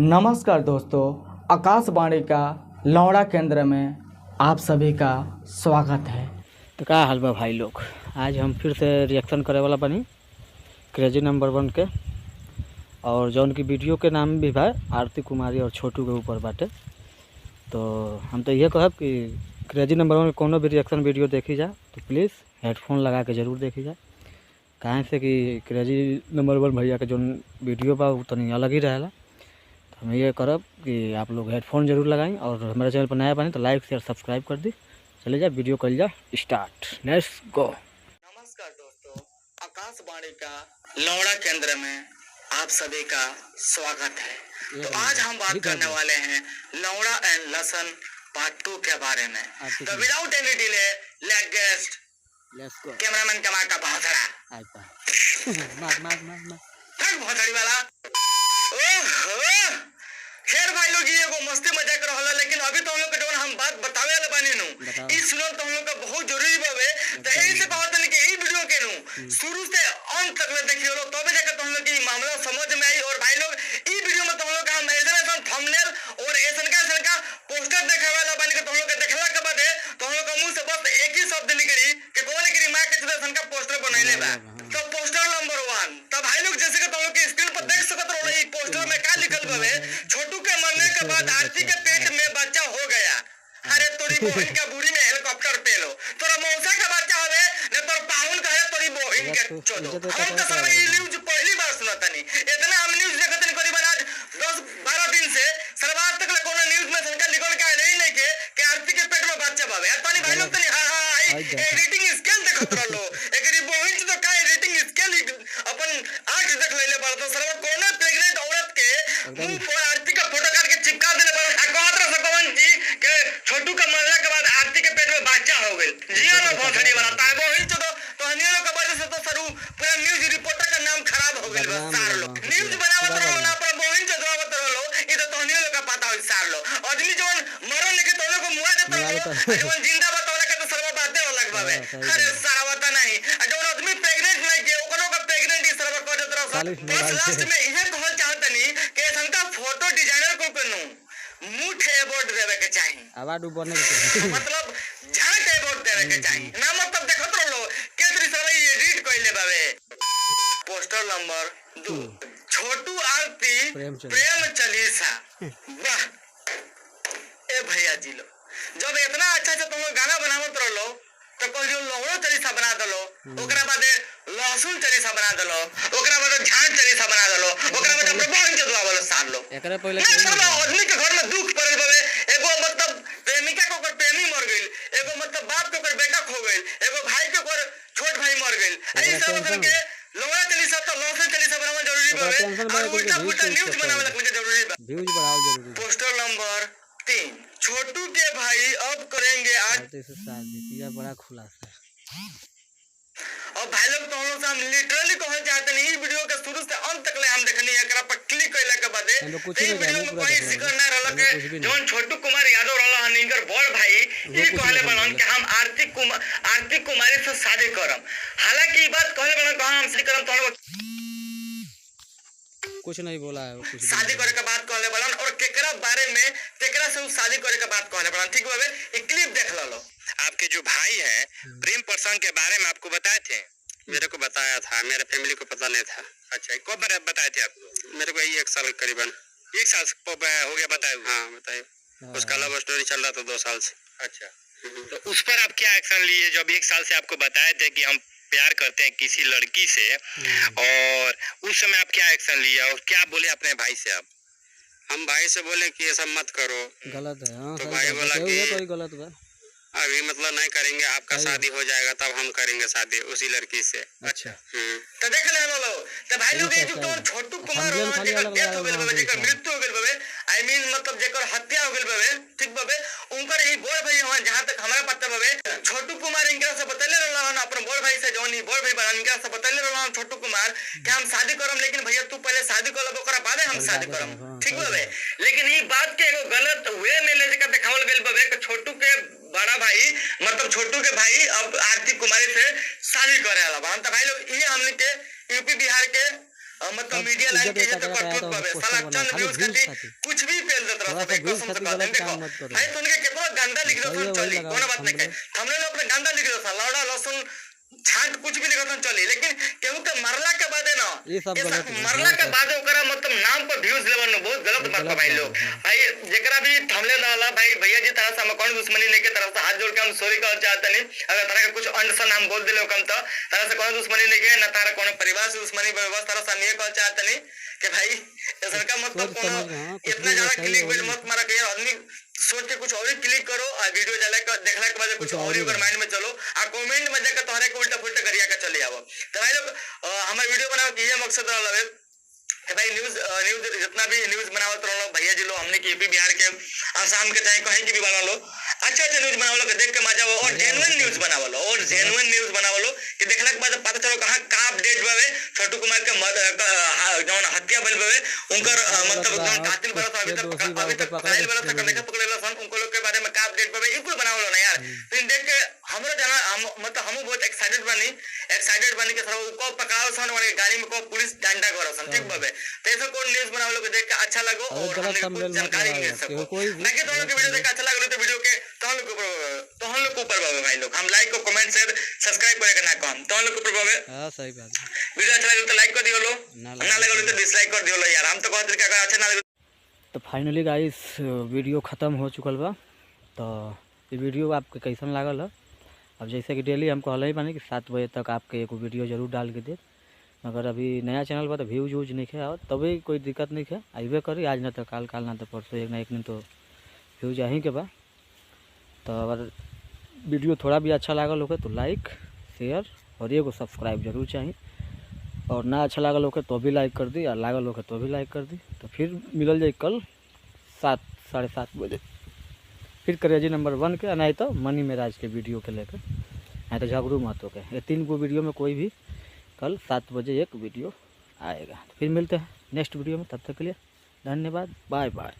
नमस्कार दोस्तों, आकाशवाणी का लौड़ा केंद्र में आप सभी का स्वागत है। तो क्या हाल बा भाई लोग, आज हम फिर से रिएक्शन करे वाला बनी क्रेजी नंबर 1 के। और जौन की वीडियो के नाम भी बा आरती कुमारी और छोटू के ऊपर बाटे। तो हम तो ये कहब कि क्रेजी नंबर 1 के कोनो भी रिएक्शन वीडियो देखी जाए तो प्लीज़ हेडफोन लगा के ज़रूर देखी जाए। कहाँ से कि क्रेजी नंबर 1 भैया के जौन वीडियो बा वो तनी अलग ही रहेला। तो हम ये करब कि आप लोग हेडफोन जरूर लगाएं और हमारे चैनल पर नया बने तो लाइक शेयर सब्सक्राइब कर दी। चले जाए वीडियो कर जा स्टार्ट, लेट्स गो। नमस्कार दोस्तों, आकाशवाणी का लौड़ा केंद्र में आप सभी का स्वागत है। तो आज हम बात करने वाले हैं लौड़ा एंड लसन पार्ट 2 के बारे में। तो without any delay let's get cameraman कमा का भौसड़ा भौसड़ी वाला। ओहो खैर भाई लोग, ये एगो मस्ती मजाक रहला, लेकिन अभी तो हम लोग के जवन हम बात बतावे वाला बानी नु ई सुनल तो हम लोग का बहुत जरूरी बावे। तो एही से कहत नहीं कि ई वीडियो के नु शुरू से अंत तक में देखियो लोग, तबे जाके तो हम लोग की मामला समझ में आई। और भाई लोग ई वीडियो में तो हम लोग का हम ऐसा थंबनेल और ऐसा का पोस्टर देखावे वाला बानी के तो हम लोग के देखला के बाद तो हम लोग का मुंह से बस एक ही शब्द निकली कि कौन की मां के जैसा का पोस्टर बनैले बा। तो पोस्टर नंबर 1 तब भाई लोग जैसे कि तुम लोग की स्क्रीन पर देख सकत रहो, ई पोस्टर में का लिखल बावे, छोटू के मरने के बाद आरती के पेट में बच्चा हो गया। अरे तोरी बहन का बुरी में हेलीकॉप्टर पेलो, तोरा मौसा का बच्चा होवे ने तोर पाहुन कहे तोरी बहन के चोदो। हम तो सब ई न्यूज़ पहली बार सुनतानी, इतना हम न्यूज़ देखत नहीं करीबन आज 10-12 दिन से। सरवार तक ले कोनो न्यूज़ में संका निकल के नहीं के आरती के पेट में बच्चा बावे। तनी भाई लोग तनी हां एडिटिंग स्किल देखत रहलो, एकरी बहन तो का एडिटिंग स्किल अपन आंख देख लेले बार। तो सरवा कोनो प्रेग्नेंट औरत के मुंह पर आरती का फोटो काट के चिपका देले बार। कहत रह सकवन जी के छोटू का मरने के बाद आरती के पेट में बच्चा हो गेल। जिया ना भौसड़ी वाला ता बहन तो हनिया लोग के वजह से तो सरू पूरा न्यूज़ रिपोर्टर का नाम खराब हो गेल बस। सार लोग न्यूज़ बनावत रहलो ना, पर बहन चदवावत रहलो, ई तो हनिया लोग का पता हो। सार लोग आदमी जवन मरल लेके तो लोग को मुआ देत रहलो, जवन जिंदा बतावला के तो सरवा बातें अलग बावे। अरे सारा बता नहीं, जवन आदमी प्रेग्नेंट नहीं के ओकरो का प्रेग्नेंट ई सरवा कह देत रहलो। बस लास्ट में इहे कहल चाहतनी के संका फोटो डिजाइनर को केनु मुठ अवार्ड देवे के चाहिए, अवार्ड बने के मतलब झाट अवार्ड देवे के चाहिए ना। मतलब देखत रहलो के तरी सारा ये एडिट कइले बावे। पोस्टर नंबर 2 छोटू आरती प्रेम चालीसा। वाह ए भैया जी लो, जब इतना अच्छा से तुम लोग गाना बनावत रहलो तो कहियो लौड़ो चालीसा बना दलो, ओकरा बाद लहसुन चालीसा बना दलो, ओकरा बाद झाट चालीसा बना दलो, ओकरा बाद अपने बहन के दुआ बोलो सार लो। एकरा पहले सब आदमी के घर में दुख पड़ल बावे। एगो मतलब प्रेमिका को ओकर प्रेमी मर गइल, एगो मतलब बाप के ओकर बेटा खो गइल, एगो भाई के ओकर छोट भाई मर गइल। एही सब के लौड़ा चालीसा तो लहसुन चालीसा बनावल जरूरी बावे और उल्टा पुल्टा न्यूज़ बनावल जरूरी बा। व्यूज बढ़ाओ जरूरी। पोस्टर नंबर 3 छोटू के भाई अब करेंगे आज से शादी, पिया बड़ा खुलासा। और भाई लोग तो हम लोग हम लिटरली कहल चाहते नहीं, वीडियो के शुरू से अंत तक ले हम देखनी है। एकरा पर क्लिक कइला के बाद ई वीडियो में कोई जिक्र ना रहल के जौन छोटू कुमार यादव रहल हन इनकर बड़ भाई ई कहले बनन कि हम आरती कुमारी से शादी करम। हालांकि ई बात कहले बनन कि हम शादी करम तो हम कुछ नहीं बोला है, कुछ शादी करे के बात कहले बनन और केकरा बारे में केकरा से शादी करे के बात कहले बनन। ठीक बाबे ई क्लिप देख लो। आपके जो भाई हैं प्रेम प्रसंग के बारे में आपको बताए थे? मेरे को बताया था, मेरे फैमिली को पता नहीं था। अच्छा, कब बताए थे आपको? मेरे को यही 1 साल करीबन 1 साल हो गया बताए। हाँ बताए। उसका लव स्टोरी चल रहा था 2 साल से। अच्छा, तो उस पर आप क्या एक्शन लिए जब 1 साल से आपको बताए थे कि हम प्यार करते हैं किसी लड़की से, और उस समय आप क्या एक्शन लिया और क्या बोले अपने भाई से? आप हम भाई से बोले कि ये सब मत करो, गलत है। हाँ, तो भाई बोला कि कोई गलत बा अभी मतलब नहीं करेंगे, आपका शादी हो जाएगा तब हम करेंगे शादी उसी लड़की से। अच्छा, तो देख ले लो तो भाई लोग ये जो तो छोटू कुमार हो जेकर डेथ हो गेल बाबे, जेकर मृत्यु हो गेल बाबे, आई मीन मतलब जेकर हत्या हो गेल बाबे, ठीक बाबे, उनकर ही बड़ भाई हवन जहां तक हमरा पता बाबे। छोटू कुमार इनकरा से बतैले रहलन अपन बड़ भाई से, जौन ही बड़ भाई बन इनकरा से बतैले रहलन छोटू कुमार कि हम शादी करम, लेकिन भैया तू पहले शादी कर लब ओकरा बादे हम शादी करम। ठीक बाबे, लेकिन ई बात के एगो गलत वे में ले के देखावल गेल बाबे कि छोटू के बड़ा भाई मतलब छोटू के भाई अब आरती कुमारी से शादी करे वाला बा। तो भाई लोग ये हमने के यूपी बिहार के मतलब मीडिया लाइन के इज्जत पर ट्रुथ पावे साला चंद व्यूज खाती कुछ भी फेल देत रहा सब कसम से कहते देखो भाई तुनके कितना गंदा लिख दो चली कोनो बात नहीं कहे हमने अपने गंदा लिख दो लौड़ा लहसुन छाट कुछ भी लिखत चली लेकिन केहू के मरला के बाद ना ये सब गलत मरला के बाद ओकरा मतलब नाम पर व्यूज लेवन बहुत गलत बात है भाई लोग भाई जेकरा भी थमले डाला भाई भैया जी तरह से हम कौन दुश्मनी नहीं के तरफ से हाथ जोड़ के हम सॉरी कहना चाहते नहीं अगर तरह के कुछ अंडसन हम बोल दिले कम तो तरह से कौन दुश्मनी नहीं के ना तारा कौन परिवार से दुश्मनी बस तरह से नहीं कहना चाहते नहीं कि भाई ऐसा का मतलब कौन इतना ज्यादा क्लिक बेल मत मारा कि यार आदमी सोच के कुछ और ही क्लिक करो और वीडियो जाला के देखला के बाद कुछ और ही अगर माइंड में चलो आ कमेंट में जाकर तोहरे के उल्टा पुल्टा करिया के चले आवो तो भाई लोग हमारे वीडियो बनाओ के ये मकसद रहल है कि भाई न्यूज़ जितना भी न्यूज़ बनावत रहलो भैया जी लो हमने के यूपी बिहार के आसाम के चाहे कहीं के भी बना लो अच्छा न्यूज़ बनावलो के देख के मजा आओ और जेन्युइन न्यूज़ बनावलो और जेन्युइन न्यूज़ बनावलो कि देखला के बाद पता चलो कहां का अपडेट बावे छोटू कुमार के जौन हत्या भइल बावे उनकर मतलब जौन कातिल बरस अभी तक पकड़ाइल बरस तक नहीं पकड़ेला सन उनको लोग के बारे में का अपडेट बावे इकुल बनावलो ना यार फिर देख के हमरो जाना मतलब हम बहुत एक्साइटेड बनी के सर को पकड़ाओ सन वाले गाड़ी में को पुलिस डंडा करो सन ठीक बावे तो ऐसा कोई न्यूज़ बनावलो के देख के अच्छा लगो और हमने जानकारी मिल सको मैं के तुम लोग के वीडियो देख के अच्छा लागलो तो वीडियो के तुम लोग के ऊपर बावे भाई लोग हम लाइक को कमेंट शेयर सब्सक्राइब करे के ना कहम तुम लोग के ऊपर बावे हां सही बात वीडियो अच्छा लगे तो लाइक कर दियो लो ना लगे तो डिसलाइक कर दियो लो यार हम तो कहत कि अगर अच्छा ना लगे तो फाइनली गाइस वीडियो ख़त्म हो चुकल बा तो ये वीडियो आपके कैसन लागल है अब जैसे कि डेली हम कहले ही बानी कि 7 बजे तक आपके एक वीडियो जरूर डाल के दे मगर अभी नया चैनल पर तो व्यूज व्यूज नहीं है और तभी कोई दिक्कत नहीं है आइबे करी आज ना तो काल ना तो परसों एक ना एक दिन तो व्यूज आही के बा तो अगर वीडियो थोड़ा भी अच्छा लागल होके तो लाइक शेयर और एगो सब्सक्राइब जरूर चाहिए और ना अच्छा लागल होके तो भी लाइक कर दी और लागल होके तो भी लाइक कर दी तो फिर मिलल जाए कल 7-7:30 बजे फिर क्रेजी नंबर 1 के नहीं तो मनी मेराज के वीडियो के लेकर नहीं तो झगड़ू मत हो के ये 3 गो वीडियो में कोई भी कल 7 बजे एक वीडियो आएगा फिर मिलते हैं नेक्स्ट वीडियो में तब तक के लिए धन्यवाद बाय बाय।